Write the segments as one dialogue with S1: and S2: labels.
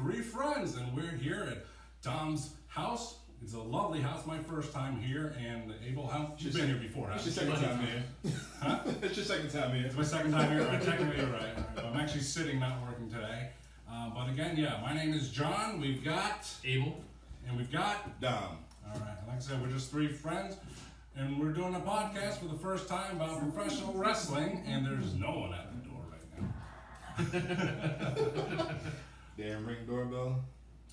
S1: three friends, and we're here at Dom's house. It's a lovely house. My first time here, and Abel, you've been here before,
S2: It's your second time here.
S1: Huh?
S2: It's your second time here.
S1: It's my second time here. Technically, you're right. I'm actually sitting, not working today. But again, yeah, my name is John. We've got
S3: Abel.
S1: And we've got
S2: Dom.
S1: All right. Like I said, we're just three friends, and we're doing a podcast for the first time about professional wrestling, and there's no one at the door right now.
S2: Damn ring doorbell.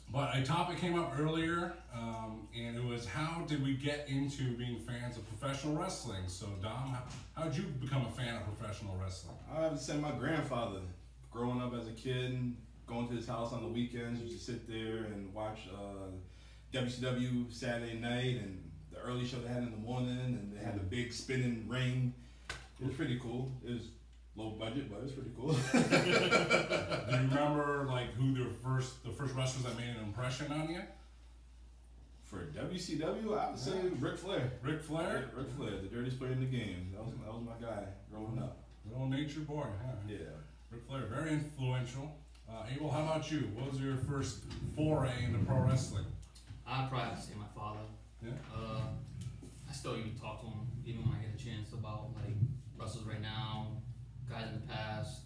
S1: But a topic came up earlier, and it was how did we get into being fans of professional wrestling? So, Dom, how did you become a fan of professional wrestling?
S2: I have to say my grandfather, growing up as a kid, going to his house on the weekends, used to sit there and watch WCW Saturday night and the early show they had in the morning, and they had the big spinning ring. It was pretty cool. It was low budget, but it was pretty cool.
S1: Do you remember like who the first wrestlers that made an impression on you?
S2: For WCW, I would say Ric Flair.
S1: Ric Flair?
S2: Ric Flair, the dirtiest player in the game. That was my guy growing up.
S1: Good old nature boy, huh?
S2: Yeah.
S1: Ric Flair, very influential. Abel, how about you? What was your first foray into pro wrestling?
S3: I'd probably have to say my father.
S1: Yeah.
S3: I still even talk to him, even when I get a chance, about like wrestlers right now, guys in the past.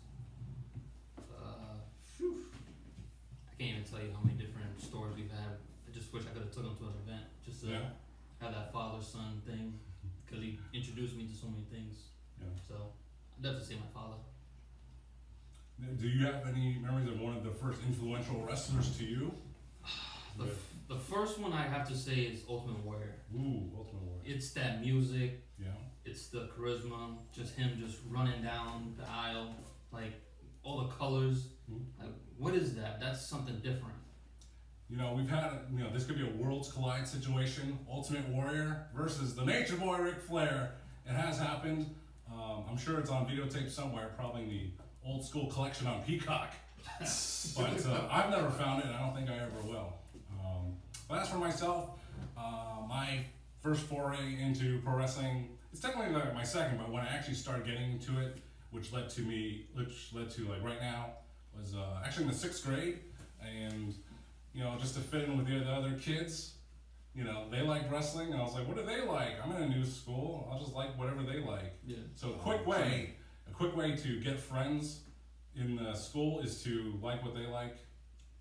S3: I can't even tell you how many different stories we've had. I just wish I could have took him to an event just to have that father-son thing, because he introduced me to so many things.
S1: Yeah.
S3: So I'd have to say my father.
S1: Do you have any memories of one of the first influential wrestlers to you?
S3: The first one I have to say is Ultimate Warrior.
S1: Ooh, Ultimate Warrior.
S3: It's that music.
S1: Yeah.
S3: It's the charisma. Just him just running down the aisle, like all the colors. Like, what is that? That's something different.
S1: You know, we've had, this could be a worlds collide situation. Ultimate Warrior versus the Nature Boy Ric Flair. It has happened. I'm sure it's on videotape somewhere, probably in the old school collection on Peacock. But I've never found it, and I don't think I ever will. But as for myself, my first foray into pro wrestling, it's technically like my second, but when I actually started getting into it, which led to like right now, was actually in the 6th grade, and just to fit in with the other kids, they liked wrestling, and I was like, what do they like? I'm in a new school, I'll just like whatever they like. Yeah. So a quick way to get friends in the school is to like what they like,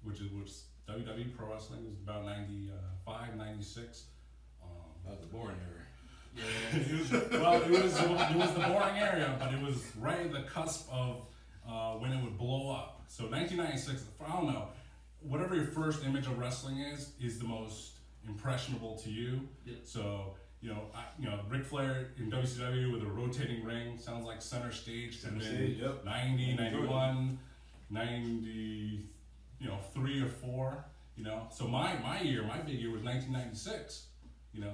S1: which WWE Pro Wrestling was about 95, 96.
S2: That was the boring era.
S1: Yeah, it was the boring area, but it was right at the cusp of when it would blow up. So 1996, I don't know, whatever your first image of wrestling is the most impressionable to you.
S3: Yeah.
S1: So Ric Flair in WCW with a rotating ring sounds like center stage.
S2: Center stage, yep.
S1: 90, 91, 90, 3 or 4. So my big year was 1996.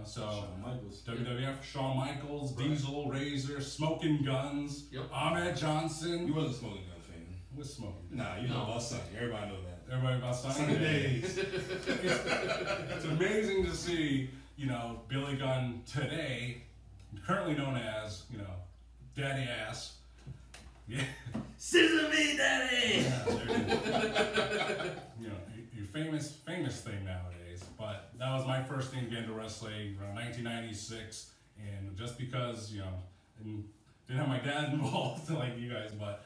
S1: So
S2: Shawn Michaels.
S1: WWF, Shawn Michaels, right. Diesel, Razor, Smoking Guns, Ahmed Johnson.
S2: You wasn't a Smoking Gun fan.
S1: What's Smoking Guns?
S2: Nah, you know about Sunny. Everybody know that.
S1: Everybody about Sunny days. It's amazing to see, Billy Gunn today, currently known as, Daddy Ass. Yeah.
S3: Scissor me, Daddy!
S1: Yeah, there it is. Your famous thing nowadays. But that was my first thing to get into wrestling around 1996, and just because and didn't have my dad involved like you guys, but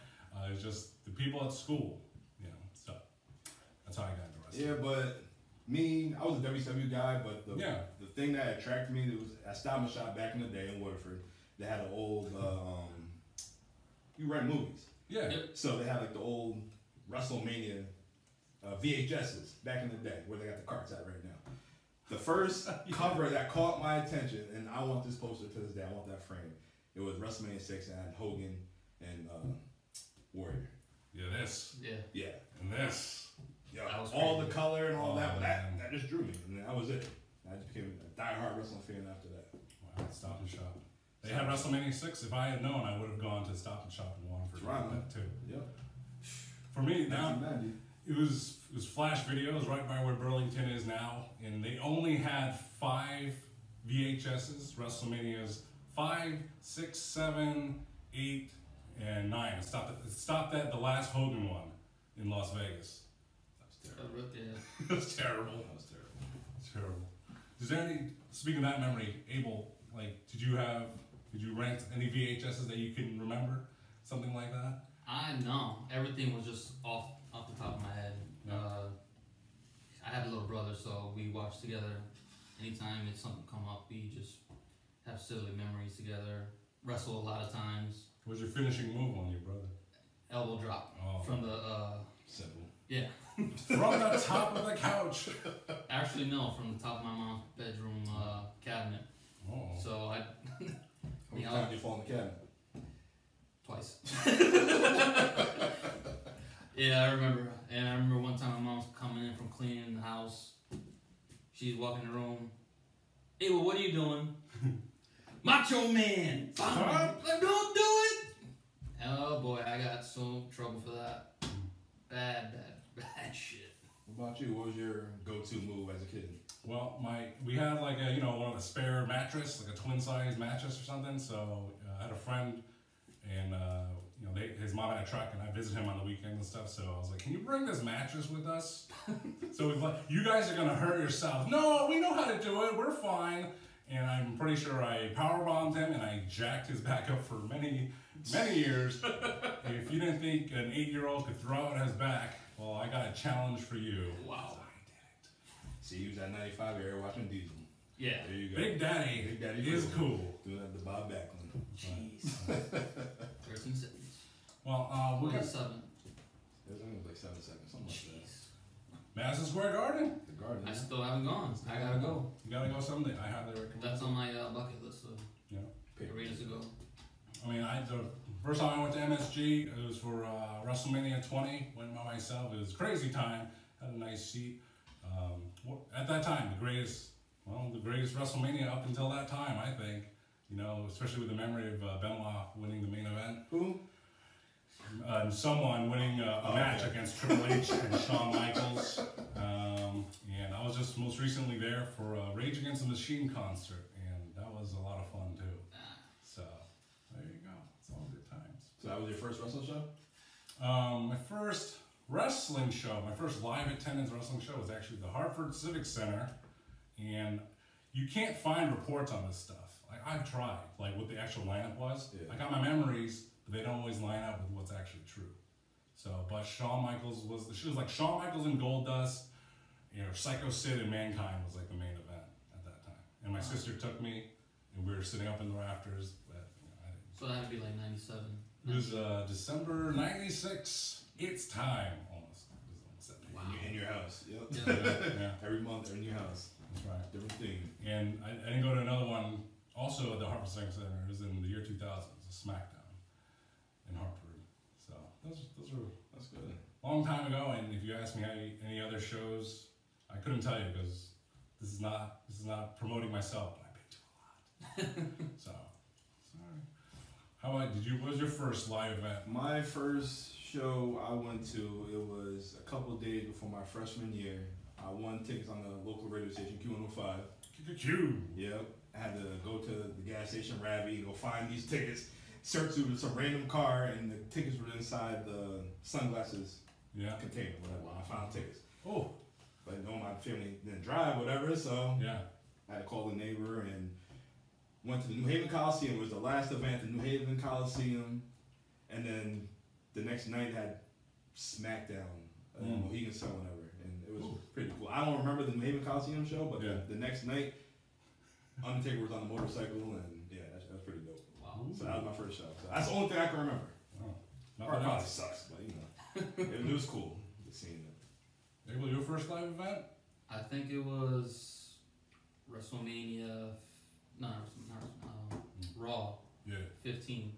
S1: it's just the people at school, so that's how I got into wrestling.
S2: Yeah, but me, I was a WCW guy, but the thing that attracted me was at Stop and Shop back in the day in Waterford. They had an old you rent movies.
S1: Yeah.
S3: Yep.
S2: So they had like the old WrestleMania VHSs back in the day, where they got the carts at right now. The first cover that caught my attention, and I want this poster to this day, I want that frame. It was WrestleMania 6 and had Hogan and Warrior.
S1: Yeah, this.
S3: Yeah.
S2: Yeah.
S1: And this.
S2: Yeah, all the color and all that, but that just drew me, and that was it. I just became a diehard wrestling fan after that.
S1: Wow, Stop and Shop. They had WrestleMania 6. If I had known, I would have gone to Stop and Shop in Waterford. That too.
S2: Yep.
S1: For me, now, it was flash videos right by where Burlington is now, and they only had 5 VHSs, WrestleManias 5, 6, 7, 8, and 9. It stopped at the last Hogan one in Las Vegas. It was terrible.
S2: That was terrible.
S1: It's terrible. Is there any, speaking of that memory, Abel, like, did you rent any VHSs that you can remember? Something like that?
S3: No. Everything was just off the top of my head.
S1: Yeah.
S3: I had a little brother, so we watched together. Anytime it's something come up, we just have silly memories together. Wrestle a lot of times.
S1: What was your finishing move on your brother?
S3: Elbow drop from the
S2: simple.
S3: Yeah.
S1: From the top of the couch.
S3: Actually, no, from the top of my mom's bedroom cabinet.
S1: Oh.
S3: So
S2: How many times did you fall in the cabinet?
S3: Twice. Yeah, I remember. And I remember one time my mom's coming in from cleaning the house. She's walking the room. Hey, well, what are you doing? Macho Man! Don't do it! Oh boy, I got so trouble for that. Bad shit.
S2: What about you? What was your go-to move as a kid?
S1: Well, we had like a, one of the spare mattress, like a twin size mattress or something. So I had a friend, and his mom had a truck, and I visited him on the weekend and stuff. So I was like, "Can you bring this mattress with us?" So we're like, "You guys are gonna hurt yourself." No, we know how to do it. We're fine. And I'm pretty sure I powerbombed him, and I jacked his back up for many years. If you didn't think an 8-year-old could throw out his back, well, I got a challenge for you.
S3: Wow.
S2: I did it. See, you was at 95 era watching Diesel.
S3: Yeah.
S2: There you go.
S1: Big Daddy is cool.
S2: Doing that to Bob Backlund.
S3: Jeez. 13 seconds.
S1: Well, we'll get
S3: 7.
S2: It was only like 7 seconds, something like that.
S1: Madison Square Garden.
S2: The Garden.
S3: I still haven't gone. I gotta go.
S1: You gotta go someday. I highly recommend.
S3: That's on my bucket list of
S1: Yeah.
S3: arenas to go.
S1: I mean, the first time I went to MSG, it was for WrestleMania 20. Went by myself. It was a crazy time. Had a nice seat. At that time, the greatest WrestleMania up until that time, I think. Especially with the memory of Benoit winning the main event.
S2: Who?
S1: Someone winning a match against Triple H and Shawn Michaels. And I was just most recently there for a Rage Against the Machine concert, and that was a lot of fun too. So there you go. It's all good times.
S2: So that was your first wrestling show?
S1: My first wrestling show, my first live attendance wrestling show was actually the Hartford Civic Center, and you can't find reports on this stuff. Like, I've tried, like what the actual lineup was.
S2: Yeah.
S1: I got my memories, but they don't always line up with what's actually true. So, but Shawn Michaels was like Shawn Michaels and Goldust, Psycho Sid and Mankind was like the main event at that time. And my sister took me, and we were sitting up in the rafters, but I didn't.
S3: So that would be like 97.
S1: It was December '96. It's time, almost. It was almost that day.
S3: Wow.
S2: In your house. Yep.
S1: Yeah.
S2: Every month they're in your house.
S1: That's right.
S2: Different theme.
S1: And I didn't go to another one, also at the Hartford Civic Center. It was in the year 2000. It was a Smackdown in Hartford. So those were
S2: That's good.
S1: a long time ago. And if you ask me any other shows, I couldn't tell you because this is not promoting myself, but I've been to a lot. So sorry. How about what was your first live event?
S2: My first show I went to, it was a couple of days before my freshman year. I won tickets on the local radio station, Q105.
S1: Q.
S2: Yep. I had to go to the gas station, Ravi, and go find these tickets. Search through some random car, and the tickets were inside the sunglasses container, whatever. I found tickets.
S1: Oh.
S2: But my family didn't drive, whatever, so
S1: Yeah.
S2: I had to call the neighbor and went to the New Haven Coliseum. It was the last event, the New Haven Coliseum. And then the next night had Smackdown, Mohegan Sun, whatever. And it was pretty cool. I don't remember the New Haven Coliseum show, but the next night, Undertaker was on the motorcycle, and that was pretty dope.
S3: Wow.
S2: So that was my first show. So that's the only thing I can remember.
S1: Oh.
S2: Part probably sucks, but it was cool just seeing it.
S1: Abel, your first live event?
S3: I think it was WrestleMania. Raw.
S1: Yeah.
S3: 15.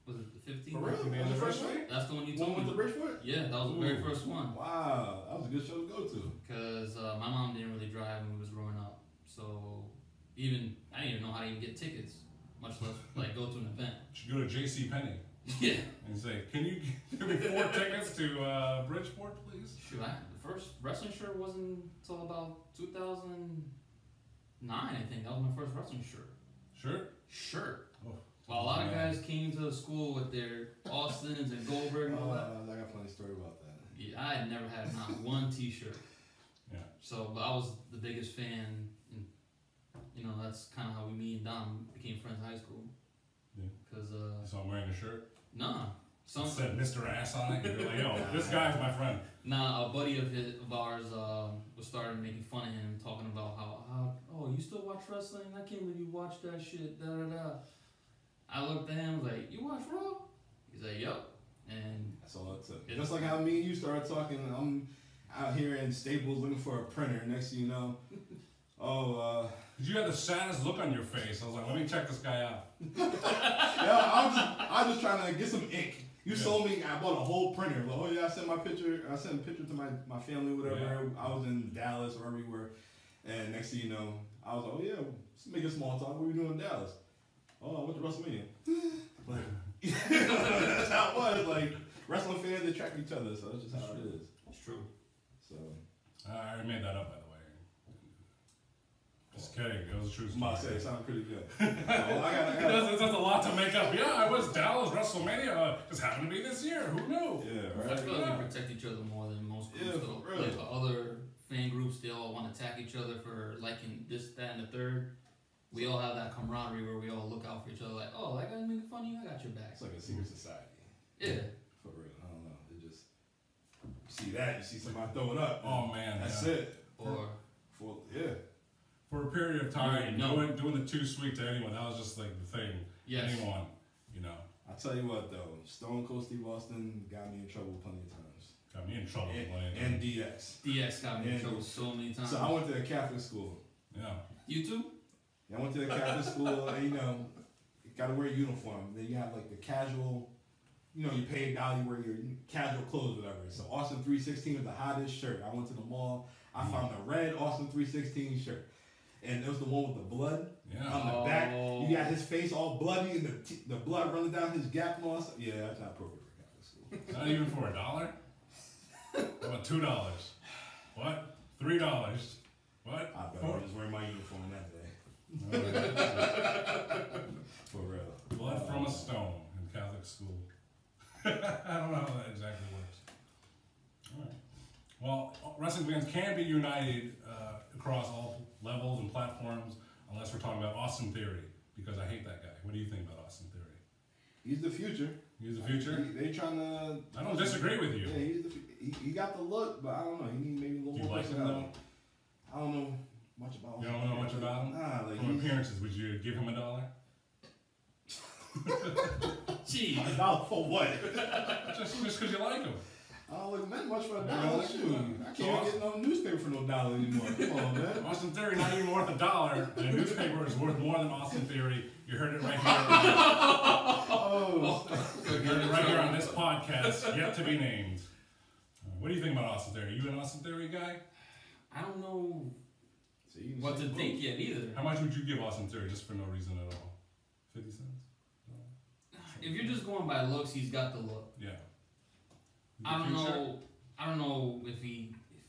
S3: Was it the 15?
S2: For real? That was the first one?
S3: That's the one you
S2: One
S3: told
S2: with
S3: me.
S2: the Bridgeport?
S3: Yeah, that was the very first one.
S2: Wow, that was a good show to go to.
S3: Because my mom didn't really drive when we was growing up. So I didn't even know how to even get tickets, much less like go to an event.
S1: You should go to J.C. Penney.
S3: Yeah.
S1: And say, can you give me 4 tickets to Bridgeport, please?
S3: Shoot, the first wrestling shirt wasn't until about 2009, I think. That was my first wrestling shirt. Shirt.
S1: Oh.
S3: Well, a lot of guys came to the school with their Austins and Goldberg and all that.
S2: I got plenty of story about that.
S3: Yeah, I had never had not one T-shirt.
S1: Yeah.
S3: So, but I was the biggest fan, and you know that's kind of how me and Dom became friends in high school.
S1: Yeah.
S3: Cause
S1: So I'm wearing a shirt.
S3: nah,
S1: It said Mr. Ass on it. You're like, yo, this guy's my friend.
S3: Nah, a buddy of ours was started making fun of him, talking about how oh you still watch wrestling? I can't believe you watch that shit. Da da da. I looked at him, was like, you watch Raw? He's like, yup. And
S2: that's all it took. Just like how me and you started talking, I'm out here in Staples looking for a printer. Next thing you know,
S1: you had the saddest look on your face. I was like, let me check this guy out.
S2: yeah, I was just trying to get some ink. You sold me, I bought a whole printer. Like, oh yeah, I sent a picture to my family, whatever. Yeah. I was in Dallas or everywhere. And next thing you know, I was like, oh yeah, let's make a small talk. What are we doing in Dallas? Oh, I went to WrestleMania. That's how it was. Like, wrestling fans attract each other, so that's just how it is.
S3: It's true.
S2: So
S1: I made that up, by the way. Just kidding. It was a true story.
S2: I'm about to say, it sounded pretty good.
S1: That's a lot to make up. Yeah, I was Dallas WrestleMania. Just happened to be this year. Who knew?
S2: Yeah, right.
S3: I feel like we protect each other more than most groups.
S2: Yeah,
S3: though.
S2: really.
S3: Like other fan groups, they all want to attack each other for liking this, that, and the third. We all have that camaraderie where we all look out for each other. Like, oh, that guy's making fun of you. I got your back.
S2: It's like a secret society.
S3: Yeah.
S2: For real. I don't know. It just you see that, you see somebody throw it up.
S1: Oh man,
S2: that's it.
S3: Or
S1: for a period of time, doing the too sweet to anyone, that was just like the thing.
S3: Yes.
S1: Anyone, you know.
S2: I'll tell you what though, Stone Cold Steve Austin got me in trouble plenty of times.
S1: Got me in trouble plenty of times.
S2: And DX.
S3: DX got me in trouble so many times.
S2: So I went to a Catholic school.
S1: Yeah.
S3: You too?
S2: Yeah, I went to the Catholic school, and you know, you gotta wear a uniform. Then you have like the casual, you know, you pay $1, you wear your casual clothes, whatever. So Austin 316 was the hottest shirt. I went to the mall, I found a red Austin 316 shirt. And it was the one with the blood on the back. You got his face all bloody and the blood running down his gap and all that stuff. Yeah, that's not appropriate for Catholic school.
S1: Not even for $1? How about $2? What? $3? What?
S2: I bet I was just wearing my uniform that day. For real.
S1: Blood from a stone in Catholic school. I don't know how that exactly works. All right. Well, wrestling fans can be united across all levels and platforms, unless we're talking about Austin Theory, because I hate that guy. What do you think about Austin Theory?
S2: He's the future.
S1: He's the future?
S2: They trying to...
S1: I don't disagree with you.
S2: Yeah, he got the look, but I don't know. He need maybe a little more personality. I don't know much about him.
S1: You don't know much about him?
S2: Nah, like...
S1: From appearances, would you give him $1?
S3: Gee.
S2: $1 for what?
S1: Just because you like him.
S2: I don't look meant much for $1. Shoot. I can't get no newspaper for no $1 anymore. Come on, man.
S1: Austin Theory not even worth $1, and a newspaper is worth more than Austin Theory. You heard it right here. You heard it right here on this podcast, yet to be named. What do you think about Austin Theory? You an Austin Theory guy?
S3: I don't know what to think yet either.
S1: How much would you give Austin Theory just for no reason at all? 50 cents?
S3: If you're just going by looks, he's got the look.
S1: Yeah.
S3: I don't know if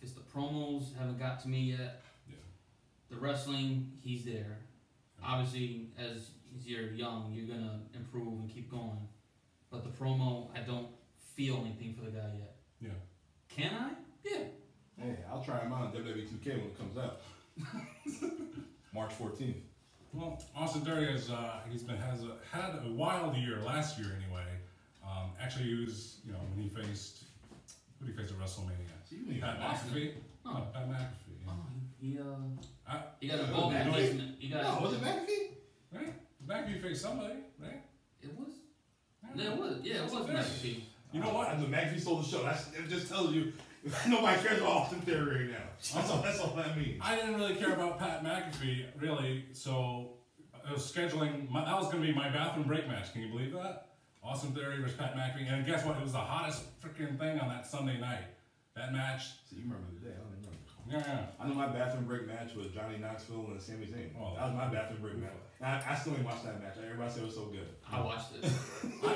S3: it's the promos haven't got to me yet.
S1: Yeah.
S3: The wrestling, he's there. Yeah. Obviously, as you're young, you're gonna improve and keep going. But the promo, I don't feel anything for the guy yet.
S1: Yeah.
S3: Can I? Yeah.
S2: Hey, I'll try him out in WWE 2K when it comes out. March 14th.
S1: Well, Austin Theory has had a wild year last year anyway. Actually, he was when he faced at WrestleMania. Pat McAfee.
S3: Oh.
S1: Pat McAfee. Yeah.
S3: Oh, he got a ball back.
S2: Was it McAfee?
S1: Right. McAfee faced somebody, right?
S3: It was. Yeah, it was McAfee.
S2: You know what? The McAfee stole the show. It just tells you nobody cares about Austin Theory right now. That's all that means.
S1: I didn't really care about Pat McAfee, really, so I was scheduling, that was going to be my bathroom break match. Can you believe that? Austin Theory versus Pat McAfee. And guess what? It was the hottest freaking thing on that Sunday night. That match.
S2: So you remember the day. I don't remember.
S1: Yeah.
S2: I know my bathroom break match was Johnny Knoxville and Sami Zayn. Oh, that was my bathroom break match. I still ain't watched that match. Everybody said it was so good.
S3: I watched it.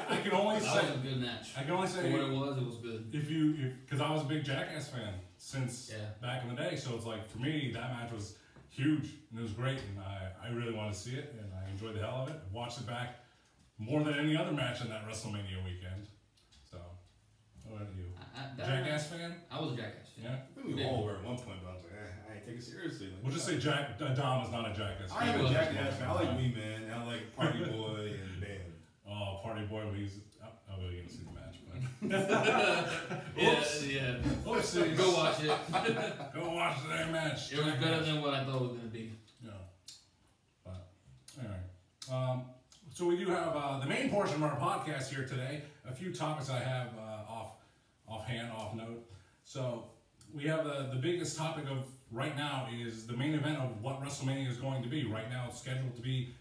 S1: I can only say
S3: that was a good match.
S1: I can only say
S3: for what it was good.
S1: Because I was a big Jackass fan since back in the day, so it's like for me that match was huge and it was great, and I really wanted to see it and I enjoyed the hell of it. I watched it back more than any other match in that WrestleMania weekend. So What are you? Jackass fan?
S3: I was a Jackass fan.
S1: Yeah.
S2: I think we all were at one point, but I was like, I ain't take it seriously. Like,
S1: We'll just say Dom is not a Jackass fan.
S2: I am a Jackass fan. I like Me Man. And I like Party Boy and Bam.
S1: Oh, Party Boy when he's... I'll go get to see the match, but... Oops.
S3: Yeah.
S1: Oopsies.
S3: Go watch it.
S1: Go watch that match.
S3: It was better than what I thought it was going to be.
S1: Yeah. But, anyway. So we do have the main portion of our podcast here today. A few topics I have off note. So we have the biggest topic of right now is the main event of what WrestleMania is going to be. Right now it's scheduled to be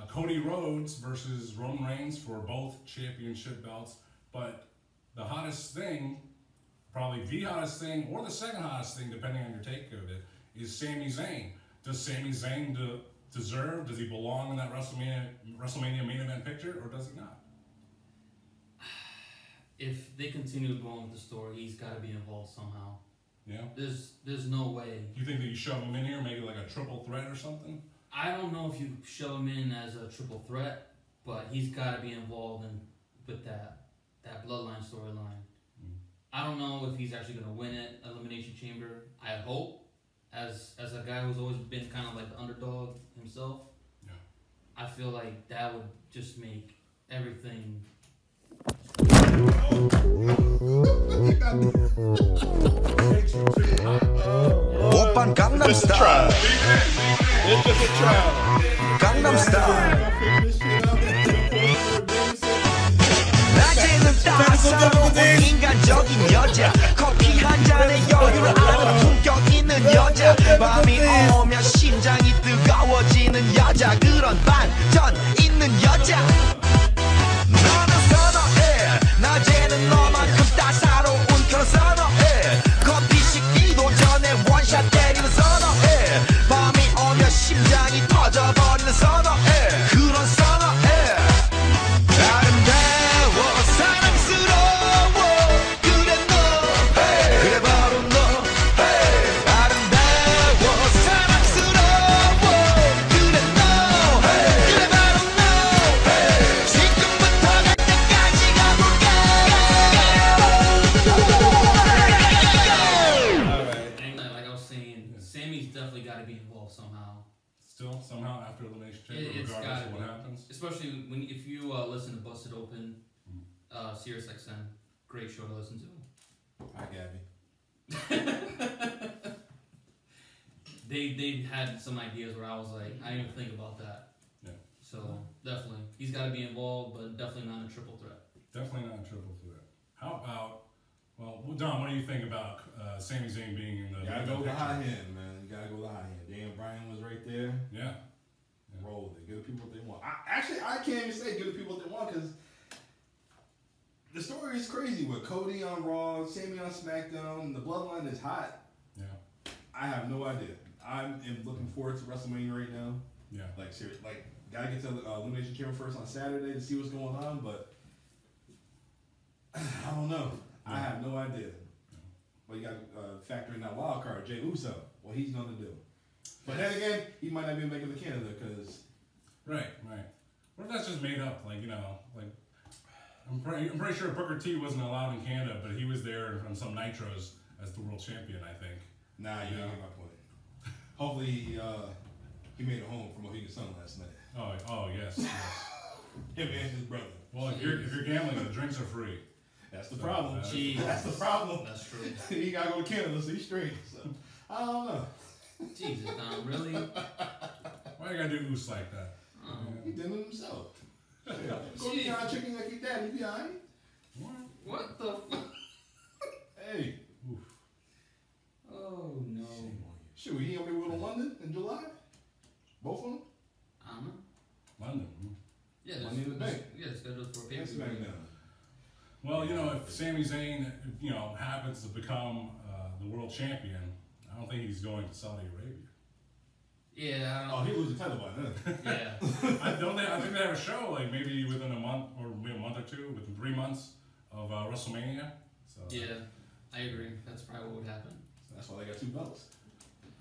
S1: Cody Rhodes versus Roman Reigns for both championship belts. But the hottest thing, probably the hottest thing, or the second hottest thing, depending on your take of it, is Sami Zayn. Does Sami Zayn deserve? Does he belong in that WrestleMania main event picture, or does he not?
S3: If they continue going with the story, he's got to be involved somehow.
S1: Yeah.
S3: There's no way.
S1: You think that you shove him in here, make it like a triple threat or something?
S3: I don't know if you shove him in as a triple threat, but he's got to be involved with that bloodline storyline. I don't know if he's actually going to win it, Elimination Chamber. I hope, as a guy who's always been kind of like the underdog himself.
S1: Yeah.
S3: I feel like that would just make everything.
S4: 오빤 강남 스타일.
S2: It's just a trial.
S4: 강남 스타일. 낮에는 따사로운 인간적인 여자. 커피 한 잔에 여유를 아는 품격 있는 여자. 밤이 오면 심장이 뜨거워지는 여자. 그런 반전 있는 여자. 너는 선호해. 낮에는 너만큼 따사로운 그런 선호해. 커피 식기도 전에 원샷 때리는 선호해. 밤이 오면 심장이 터져버리는 선호해. 그런 선호해. 아름다워 사랑스러워 그래 너 hey. 그래 바로 너 hey. 아름다워 사랑스러워 그래 너 hey. 그래 바로 너 hey. 지금부터 갈 때까지 가볼까.
S3: And like I was saying, Sammy's definitely got to be involved somehow.
S1: Still, somehow, after Elimination Chamber,
S3: It's
S1: regardless
S3: gotta
S1: of what
S3: be.
S1: happens?
S3: Especially if you listen to Busted Open, Sirius XM, great show to listen to.
S2: Hi, Gabby.
S3: They had some ideas where I was like, I didn't even think about that.
S1: Yeah.
S3: So definitely, he's got to be involved, but definitely not a triple threat.
S1: Definitely not a triple threat. How about, well, Don, what do you think about Sami Zayn being in the...
S2: You gotta go with the high hand, man. You gotta go with the high hand. Dan Bryan was right there.
S1: Yeah.
S2: Roll with it. Give the people what they want. I can't even say give the people what they want because the story is crazy with Cody on Raw, Sami on Smackdown. The bloodline is hot.
S1: Yeah.
S2: I have no idea. I am looking forward to WrestleMania right now.
S1: Yeah.
S2: Like, seriously, like, gotta get to Elimination Chamber first on Saturday to see what's going on, but I don't know. Yeah. I have no idea. Yeah. But you got to factor in that wild card, Jey Uso, what he's going to do. But then again, he might not be making the Canada because...
S1: Right. What if that's just made up? Like, you know, like... I'm pretty sure Booker T wasn't allowed in Canada, but he was there on some Nitros as the world champion, I think.
S2: Nah, you don't get my point. Hopefully he made it home from Mohegan Sun last night.
S1: Oh yes.
S2: Him and his brother.
S1: Well, if you're gambling, the drinks are free.
S2: That's the problem.
S3: That's
S2: the problem.
S3: That's true.
S2: He gotta go to Canada, so he's straight. So I don't know.
S3: Jesus, Don, really?
S1: Why you gotta do oos like that?
S2: He did it himself. Go eat hot chicken like your dad, you be alright.
S3: What the fuck?
S2: Hey.
S1: Oof.
S3: Oh no.
S2: Shoot, he gonna be with London in July? Both of them?
S3: I don't know.
S1: London.
S2: Yeah, Money in the Bank.
S3: Yeah, scheduled for a
S2: Yes,
S3: pay-per-view.
S2: Smackdown.
S1: Well, you know, if Sami Zayn, you know, happens to become the world champion, I don't think he's going to Saudi Arabia.
S3: Yeah, I don't
S2: Oh, he lose the title by then.
S3: Yeah.
S1: I think they have a show, like maybe within a month or maybe a month or two, within 3 months of WrestleMania. So
S3: Yeah, I agree. That's probably what would happen.
S2: That's why they got 2 belts.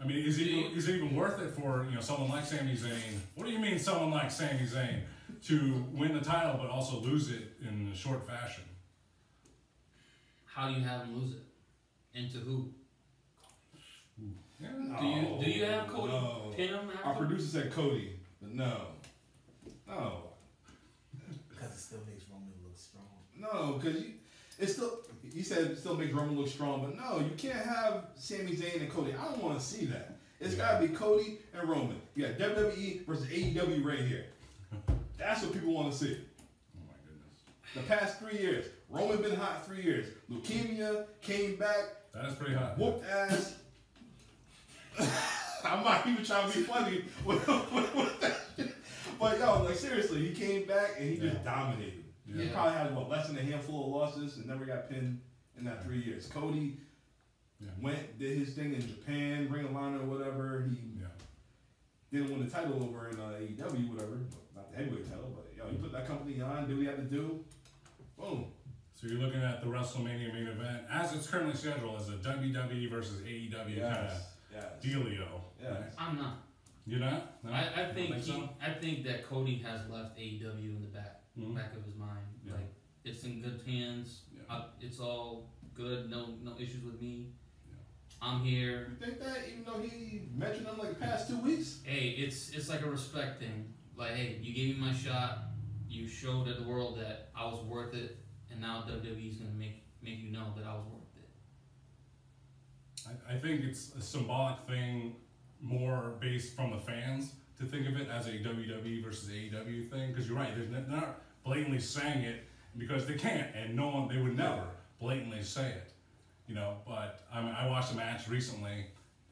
S1: I mean, is it even worth it for, you know, someone like Sami Zayn? What do you mean, someone like Sami Zayn, to win the title but also lose it in a short fashion?
S3: how do you have him lose it? And to who?
S1: Yeah.
S3: Do you have Cody pin him after?
S2: Our producer said Cody, but no.
S5: Because it still makes Roman look strong.
S2: No, because he said it still makes Roman look strong, but no, you can't have Sami Zayn and Cody. I don't want to see that. It's got to be Cody and Roman. You got WWE versus AEW right here. That's what people want to see.
S1: Oh my goodness.
S2: The past 3 years, Roman been hot 3 years. Leukemia came back,
S1: That is pretty hot.
S2: whooped ass. I'm not even trying to be funny with that shit. But yo, like seriously, he came back and he just dominated.
S1: Yeah.
S2: He probably had less than a handful of losses and never got pinned in that 3 years. Cody went, did his thing in Japan, Ring of Honor or whatever. He didn't win the title over in AEW, whatever. Not the heavyweight title, but yo, he put that company on, did what he had to do. Boom.
S1: So you're looking at the WrestleMania main event as it's currently scheduled as a WWE versus AEW kind of dealio.
S2: Yes.
S1: Right?
S3: I'm not.
S1: You're not? No?
S3: I think
S1: so?
S3: I think that Cody has left AEW in the back of his mind.
S1: Yeah.
S3: Like it's in good hands.
S1: Yeah.
S3: It's all good. No issues with me.
S1: Yeah.
S3: I'm here.
S2: You think that even though he mentioned them like the past 2 weeks?
S3: Hey, it's like a respect thing. Like, hey, you gave me my shot. You showed the world that I was worth it, and now WWE's gonna make you know that I was worth it.
S1: I think it's a symbolic thing, more based from the fans to think of it as a WWE versus AEW thing. Because you're right, they're not blatantly saying it because they can't, and they would never blatantly say it, you know. But I watched a match recently.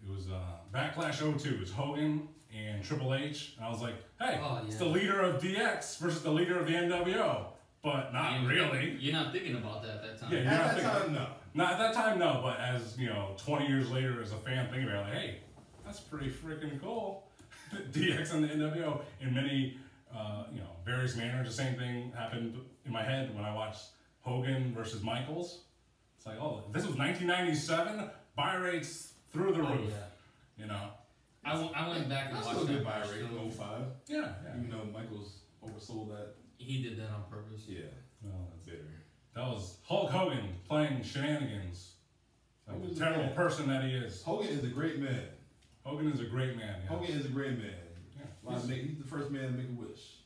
S1: It was Backlash 02. It's Hogan and Triple H, and I was like, hey, it's the leader of DX versus the leader of the NWO, but not really.
S3: You're not thinking about that at that time.
S1: Yeah, you're
S2: At
S1: not
S2: that
S1: thinking.
S2: time, no.
S1: Not at that time, no. But as 20 years later, as a fan thinking about it, like, hey, that's pretty freaking cool. DX and the NWO in many, various manners. The same thing happened in my head when I watched Hogan versus Michaels. It's like, oh, this was 1997. Buy rates through the roof.
S3: Yeah.
S1: You know.
S3: I went back and
S2: That's
S3: watched
S2: still a
S3: that
S2: good buy
S3: match,
S2: rate
S3: too.
S2: in 05.
S1: Yeah.
S2: Even though Michaels oversold that.
S3: He did that on purpose.
S2: Yeah.
S1: Well,
S2: That's bitter.
S1: that was Hulk Hogan playing shenanigans. Like the terrible person that he is.
S2: Hogan is a great man.
S1: Hogan is a great man. Yeah.
S2: Hogan is a great man.
S1: Yeah.
S2: He's the first man to make a wish.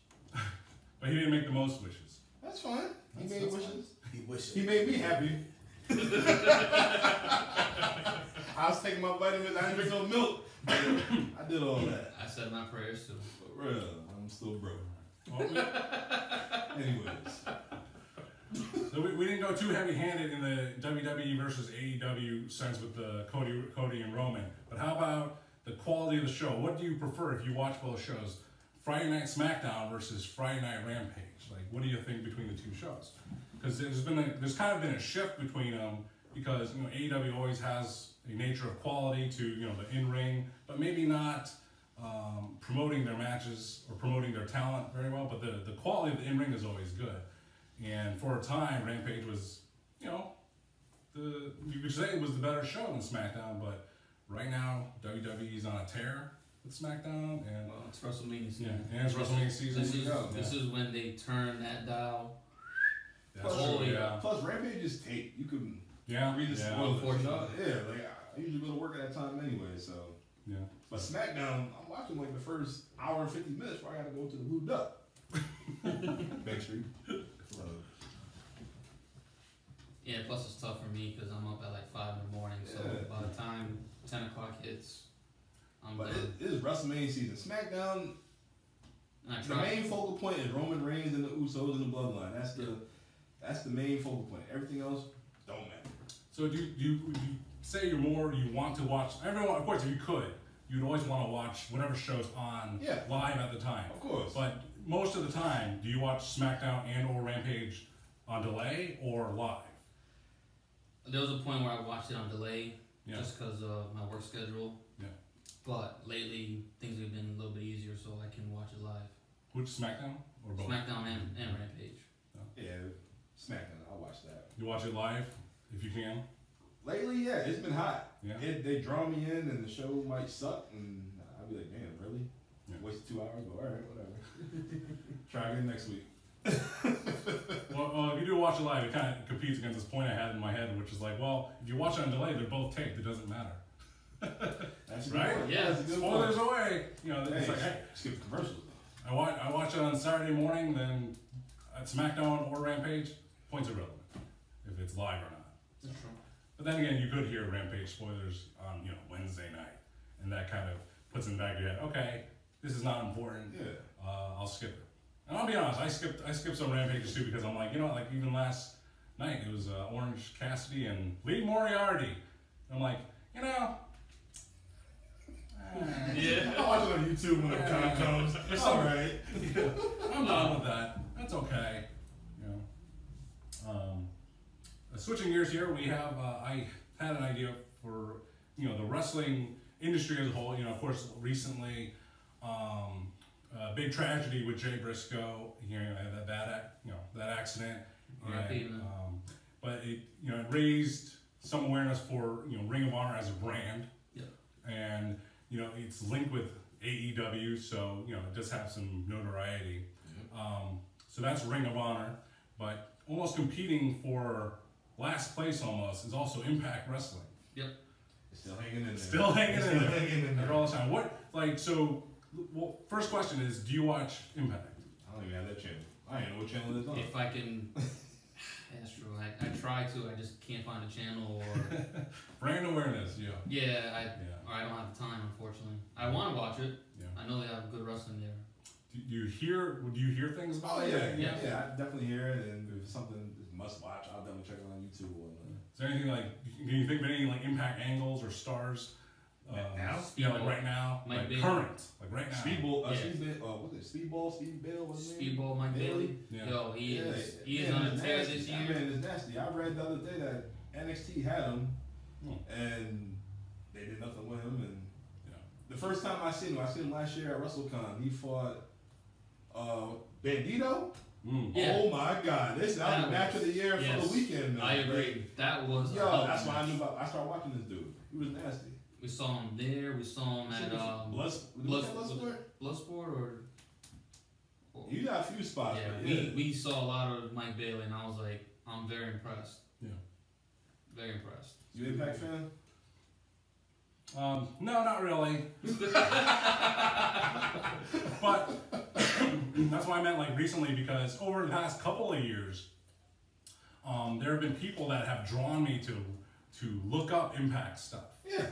S1: But he didn't make the most wishes.
S2: That's fine. He made wishes.
S5: He wishes.
S2: He made me happy. I was taking my vitamins. I didn't drink no milk. I did all that.
S3: I said my prayers too.
S2: But real, I'm still broke.
S1: Well,
S2: Anyways.
S1: so we didn't go too heavy-handed in the WWE versus AEW sense with the Cody and Roman. But how about the quality of the show? What do you prefer if you watch both shows? Friday Night Smackdown versus Friday Night Rampage. Like, what do you think between the two shows? Because there's kind of been a shift between them because AEW always has a nature of quality to the in-ring, but maybe not promoting their matches or promoting their talent very well. But the quality of the in-ring is always good. And for a time, Rampage was, you could say it was the better show than SmackDown. But right now, WWE's on a tear with SmackDown, and
S3: Well, it's WrestleMania season.
S1: and it's WrestleMania season.
S3: This is when they turn that dial.
S1: That's
S3: Oh,
S1: true,
S3: yeah.
S2: Plus, Rampage is tape. You can read the
S1: yeah.
S2: spoilers.
S3: Unfortunately.
S2: Yeah, like I usually go to work at that time anyway, so.
S1: Yeah.
S2: But SmackDown, I'm watching like the first hour and 50 minutes before I gotta go to the Blue Duck. Bank Street.
S3: Yeah, plus it's tough for me because I'm up at like 5 in the morning. So
S2: Yeah.
S3: by the time 10 o'clock hits, I'm
S2: But
S3: done.
S2: it is WrestleMania season. SmackDown,
S3: And I
S2: the
S3: try.
S2: main focal point is Roman Reigns and the Usos and the Bloodline. That's the main focal point. Everything else don't matter.
S1: So do you say you want to watch everyone? Of course, if you could, you'd always want to watch whatever show's on live at the time.
S2: Of course.
S1: But most of the time, do you watch SmackDown and or Rampage on delay or live?
S3: There was a point where I watched it on delay
S1: Yeah.
S3: just because of my work schedule.
S1: Yeah.
S3: But lately, things have been a little bit easier, so I can watch it live.
S1: Which SmackDown or both?
S3: SmackDown and Rampage.
S2: Yeah, SmackDown. I'll watch that.
S1: You watch it live if you can.
S2: Lately, yeah, it's been hot.
S1: Yeah.
S2: They draw me in, and the show might suck, and I'll be like, man, really?
S1: Yeah.
S2: Wasted 2 hours, but all right, whatever. Try again next week.
S1: Well, if you do watch watch it live, it kind of competes against this point I had in my head, which is like, well, if you watch it on delay, they're both taped. It doesn't matter.
S2: That's a
S1: Right?
S2: good point.
S3: Yeah.
S2: That's a good
S1: Spoilers
S2: point.
S1: away. You know, it's
S2: Hey,
S1: like, hey,
S2: skip the commercials.
S1: I watch it on Saturday morning, then at Smackdown or Rampage, points irrelevant if it's live or not.
S3: That's true.
S1: But then again, you could hear Rampage spoilers on Wednesday night, and that kind of puts in the back of your head. Okay, this is not important.
S2: Yeah.
S1: I'll skip it. And I'll be honest, I skipped some Rampages too because I'm like, like even last night it was Orange Cassidy and Lee Moriarty. And I'm like,
S3: Yeah.
S2: I'll watch it on YouTube when the time comes. It's all right.
S1: I'm done with that. That's okay. Switching gears here, we have I had an idea for the wrestling industry as a whole. Of course, recently, big tragedy with Jay Briscoe. That accident. And, but it it raised some awareness for Ring of Honor as a brand.
S3: Yeah.
S1: And it's linked with AEW, so it does have some notoriety. So that's Ring of Honor, but almost competing for last place almost is also Impact Wrestling.
S3: Yep.
S2: Still hanging in there.
S1: Still hanging in there.
S2: Hanging in there.
S1: All the time. Well, first question is, do you watch Impact?
S2: I don't even have that channel. I don't know what channel it is on.
S3: If I can, that's true. I try to. I just can't find a channel or.
S1: Brand awareness, yeah.
S3: Yeah, I don't have the time, unfortunately. I want to watch it.
S1: Yeah.
S3: I know they have good wrestling there.
S1: Do you hear things about
S2: Oh
S1: it?
S2: yeah. I definitely hear it, and if it's something must watch, I'll definitely check it on YouTube or whatnot.
S1: Is there anything can you think of any Impact angles or stars?
S2: Now?
S1: Yeah, like right now,
S3: Mike Bailey.
S1: current, like right now.
S2: Speedball,
S3: Yeah.
S2: was it Speedball, Steve Bale, what's his name?
S3: Speedball Mike Bailey.
S1: Yeah.
S3: Yo, he is
S2: man,
S3: on a
S2: it's
S3: tear
S2: nasty.
S3: this
S2: That
S3: year.
S2: man is nasty. I read the other day that NXT had him, and they did nothing with him. And the first time I seen him last year at WrestleCon. He fought Bandito.
S3: Yeah.
S2: Oh my God! That was the match of the year for the weekend. Man.
S3: I agree. That was.
S2: That's why I knew about. I started watching this dude. He was nasty.
S3: We saw him there. We saw him at Bloodsport or.
S2: You got a few spots.
S3: Yeah, we saw a lot of Mike Bailey, and I was like, I'm very impressed.
S1: Yeah.
S3: Very impressed.
S2: You Impact fan?
S1: No, not really. But that's why I meant recently, because over the past couple of years, there have been people that have drawn me to look up Impact stuff.
S2: Yeah.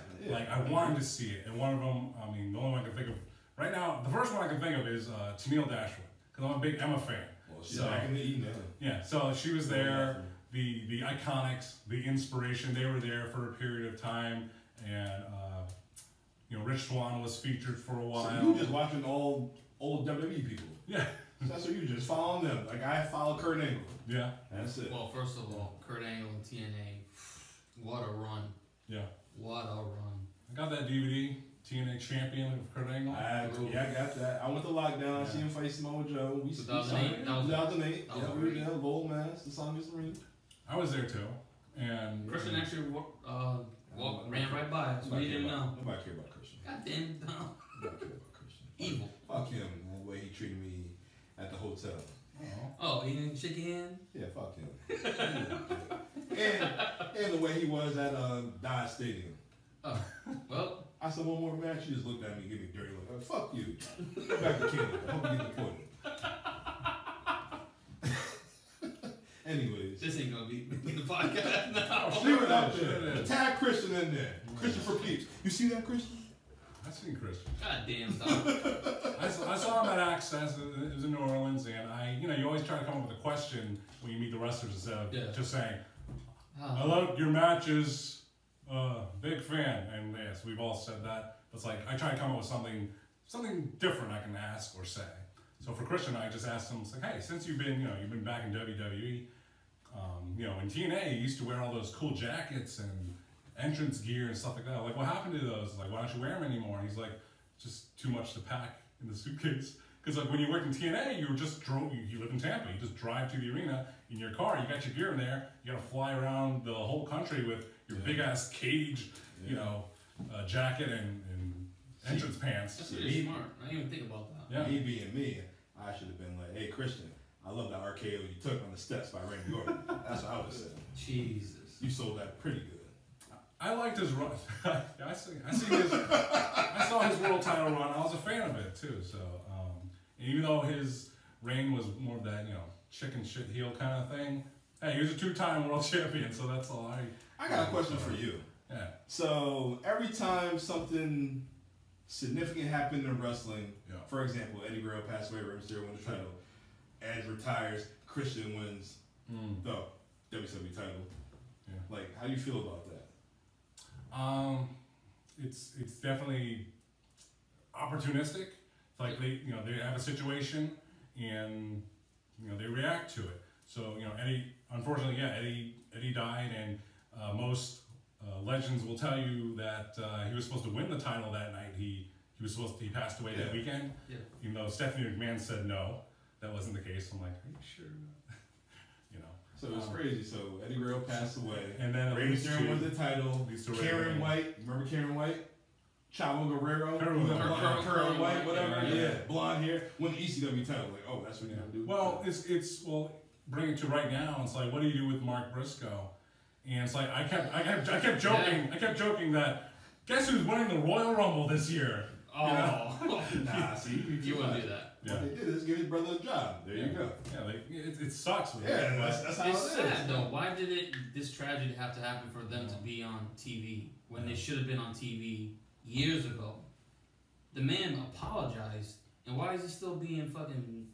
S1: I wanted to see it, and one of them, the only one I can think of right now, the first one I can think of is Tennille Dashwood, because I'm a big Emma fan.
S2: Well, she's back in the E now.
S1: Yeah, so she was there. The Iconics, the Inspiration, they were there for a period of time, and Rich Swann was featured for a while.
S2: So you just watching all old WWE people.
S1: Yeah.
S2: That's what you just following them. Like I follow Kurt Angle.
S1: Yeah.
S2: That's it.
S3: Well, first of all, Kurt Angle and TNA, what a run.
S1: Yeah.
S3: What a run.
S1: I got that DVD, TNA Champion of Kurt Angle.
S2: I got that. I went to Lockdown. I seen him fight Samoa Joe.
S3: 2008?
S2: 2008. Yeah, we were there. Gold mask, the Songest Arena.
S1: I was there too. And
S3: Christian actually ran right by us. We didn't know.
S2: Nobody cared about Christian.
S3: God damn, no.
S2: Nobody cared about Christian.
S3: Evil.
S2: Fuck him, man, the way he treated me at the hotel.
S3: Oh, he didn't shake your hand?
S2: Yeah, fuck him. and the way he was at Dodge Stadium.
S3: Oh, well.
S2: I said, one more match, you just looked at me and gave me a dirty look. Fuck you. Go back to Canada. I hope you get deported. Anyways.
S3: This ain't gonna be the podcast now.
S2: Leave it out there. Tag Christian in there. Christian for peeps. You see that, Christian?
S1: I seen Christian.
S3: God damn, dog.
S1: I saw him at Access. It was in New Orleans, and you always try to come up with a question when you meet the wrestlers instead of just saying, I love your matches, big fan. And yes, we've all said that. But it's like, I try to come up with something different I can ask or say. So for Christian, I just asked him, it's like, hey, since you've been back in WWE, in TNA, you used to wear all those cool jackets and entrance gear and stuff like that. Like, what happened to those? Like, why don't you wear them anymore? And he's like, just too much to pack in the suitcase. Because like when you worked in TNA, you live in Tampa. You just drive to the arena in your car. You got your gear in there. You got to fly around the whole country with your big ass cage, jacket and entrance pants.
S3: That's really smart. I didn't even think about that.
S2: Me being me, I should have been like, hey, Christian, I love that RKO you took on the steps by Randy Orton. That's what I would say.
S3: Jesus.
S2: You sold that pretty good.
S1: I liked his run. I saw his world title run. I was a fan of it too. So and even though his reign was more of that, chicken shit heel kind of thing. Hey, he was a 2-time world champion, so that's all
S2: I got a question for you.
S1: Yeah.
S2: So every time something significant happened in wrestling, for example, Eddie Guerrero passed away, Rey Mysterio wins the title, Edge retires, Christian wins the WWE title.
S1: Yeah.
S2: Like, how do you feel about that?
S1: It's definitely opportunistic. It's like they have a situation and they react to it. So Eddie, unfortunately, Eddie died, and most legends will tell you that he was supposed to win the title that night. He passed away that weekend. Yeah. Even though Stephanie McMahon said no, that wasn't the case. I'm like, are you sure?
S2: So it was crazy. So Eddie Guerrero passed away,
S1: and then
S2: Rey Mysterio won the title. Karen White, remember Karen White? Chavo Guerrero, Karen White, whatever. Yeah, blonde hair, won the ECW title. Like, oh, that's what you're gonna do.
S1: Well, it's bring it to right now. It's like, what do you do with Mark Briscoe? And it's like I kept joking that guess who's winning the Royal Rumble this year?
S3: Oh,
S2: nah, see,
S3: you wouldn't do that.
S2: What they did is give his brother a job. There you go.
S1: Yeah, it sucks.
S2: That's how
S3: it's
S2: it
S3: sad
S2: is.
S3: though. Why did this tragedy have to happen for them to be on TV when they should have been on TV years ago? The man apologized, and why is he still being fucking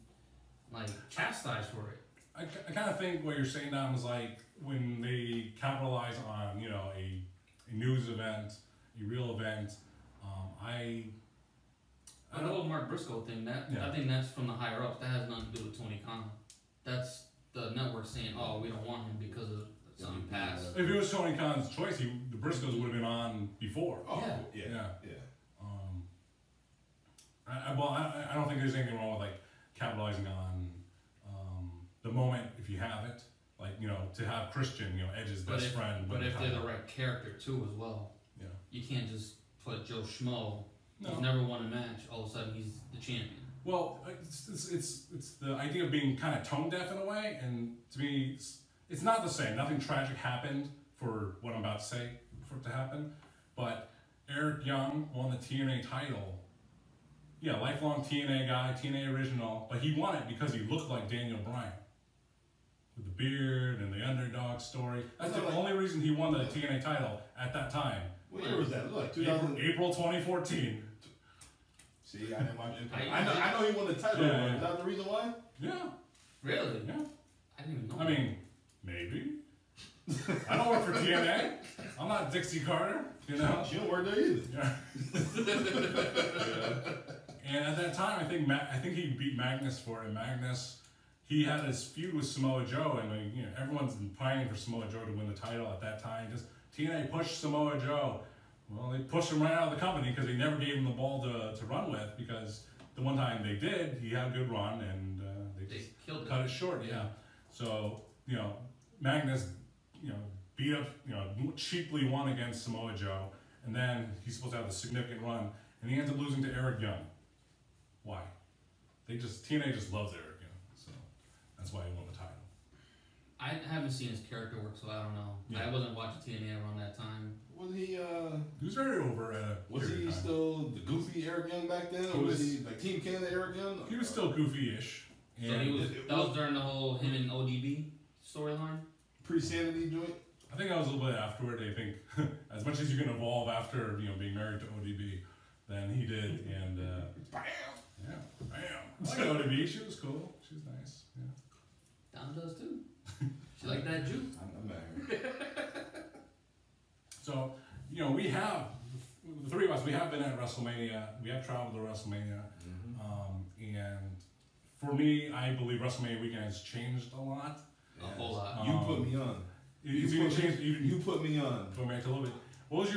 S3: chastised for it?
S1: I kind of think what you're saying, Dom, is like when they capitalize on a news event, a real event.
S3: The whole Mark Briscoe thing, I think that's from the higher ups. That has nothing to do with Tony Khan. That's the network saying, "Oh, we don't want him because of something past."
S1: If it was Tony Khan's choice, the Briscoes would have been on before.
S2: Oh,
S3: yeah.
S1: I don't think there's anything wrong with capitalizing on the moment if you have it. To have Christian, Edge's best friend.
S3: But if they're the right character too, as well.
S1: Yeah.
S3: You can't just put Joe Schmo. He's never won a match. All of a sudden, he's the champion.
S1: Well, it's the idea of being kind of tone deaf in a way, and to me, it's not the same. Nothing tragic happened for what I'm about to say for it to happen, but Eric Young won the TNA title. Yeah, lifelong TNA guy, TNA original, but he won it because he looked like Daniel Bryan. With the beard and the underdog story. That's the only reason he won the TNA title at that time.
S2: What year was that? Look,
S1: April 2014.
S2: See, I didn't watch it. I know he won the title.
S1: Yeah.
S2: Is that the reason why?
S1: Yeah.
S3: Really?
S1: Yeah.
S3: I didn't even know.
S1: I mean, maybe. I don't work for TNA. I'm not Dixie Carter,
S2: She don't work there either.
S1: Yeah. And at that time, I think he beat Magnus for it. Magnus, he had his feud with Samoa Joe, and everyone's been pining for Samoa Joe to win the title at that time. Just TNA pushed Samoa Joe. Well, they pushed him right out of the company because they never gave him the ball to run with, because the one time they did, he had a good run, and they just
S3: killed
S1: cut it short. Yeah. So Magnus, beat up, cheaply won against Samoa Joe, and then he's supposed to have a significant run, and he ends up losing to Eric Young. Why? TNA just loves Eric Young, so that's why he won the title.
S3: I haven't seen his character work, so I don't know.
S1: Yeah.
S3: I wasn't watching TNA around that time.
S2: Was he?
S1: He was very over at a
S2: Was he
S1: time.
S2: still the goofy Eric Young back then, or was he like Team Canada Eric Young?
S1: He was still goofy-ish.
S3: So that was during the whole him and ODB storyline?
S2: Pre-sanity joint?
S1: I think that was a little bit afterward. I think as much as you can evolve after being married to ODB, then he did, and
S2: Bam!
S1: yeah, bam. I like ODB. She was cool. She was nice. Yeah.
S3: Dom does too. She like that Jew.
S2: I'm married.
S1: So we have the three of us. We have been at WrestleMania. We have traveled to WrestleMania, and for me, I believe WrestleMania weekend has changed a lot.
S3: A whole lot.
S2: You put me on.
S1: It's even changed.
S2: You put me on.
S1: Going back a little bit. What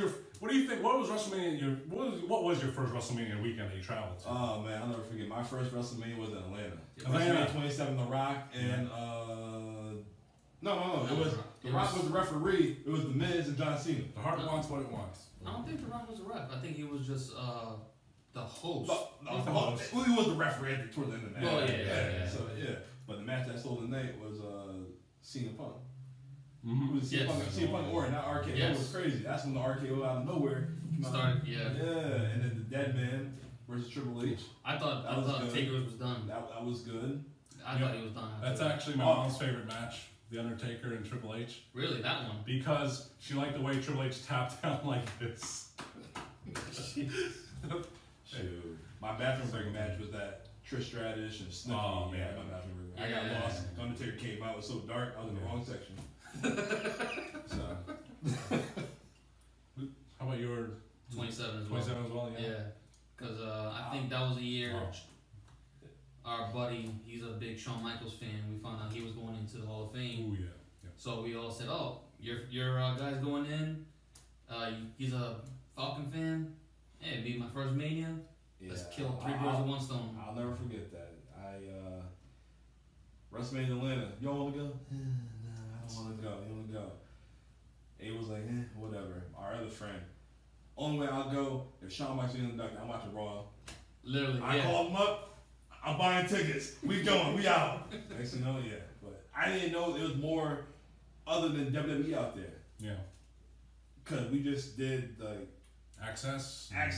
S1: do you think? What was WrestleMania? What was your first WrestleMania weekend that you traveled to?
S2: Oh man, I'll never forget. My first WrestleMania was in Atlanta.
S1: Atlanta.
S2: WrestleMania 27, The Rock, and no. It was The Rock was the referee. It was The Miz and John Cena.
S1: The heart wants what it wants.
S3: I don't think The Rock was a ref. I think he was just the host.
S2: No, he was the referee toward the end of the match.
S3: Well, yeah.
S2: So yeah, But the match that stole the night was CM Punk.
S1: Mm-hmm.
S2: It was CM Punk Orton, not RKO.
S3: Yes.
S2: It was crazy. That's when the RKO out of nowhere came out.
S3: Started, yeah.
S2: Yeah, and then the Dead Man versus Triple H.
S3: I thought
S2: good.
S3: Taker was done.
S2: That was good.
S3: I thought he was done.
S1: That's actually my mom's favorite match, The Undertaker and Triple H.
S3: Really, that one?
S1: Because she liked the way Triple H tapped down like this.
S2: Shoot. My bathroom break match was that Trish Stratus and Snooki.
S1: Oh, man.
S2: My bathroom break. I got lost. The Undertaker came out. It was so dark. I was in the wrong section. So.
S1: How about your
S3: 27 as well.
S1: 27 as well?
S3: Yeah. Because I think that was a year our buddy, he's a big Shawn Michaels fan. We found out he was going into the Hall of Fame.
S1: Oh, yeah.
S3: So we all said, oh, your guy's going in. He's a Falcon fan. Hey, be my first Mania. Let's kill 3 birds with 1 stone.
S2: I'll never forget that. WrestleMania Atlanta. You all want to go? Nah, I don't want to go. You want to go? He was like, whatever. Our other friend. Only way I'll go if Shawn Michaels is inducted. I'm watching Raw.
S3: Literally,
S2: I called him up. I'm buying tickets. We going. We out. Next thing you know, yeah. But I didn't know there was more other than WWE out there.
S1: Yeah.
S2: Cause we just did like
S1: Access.
S2: Yeah.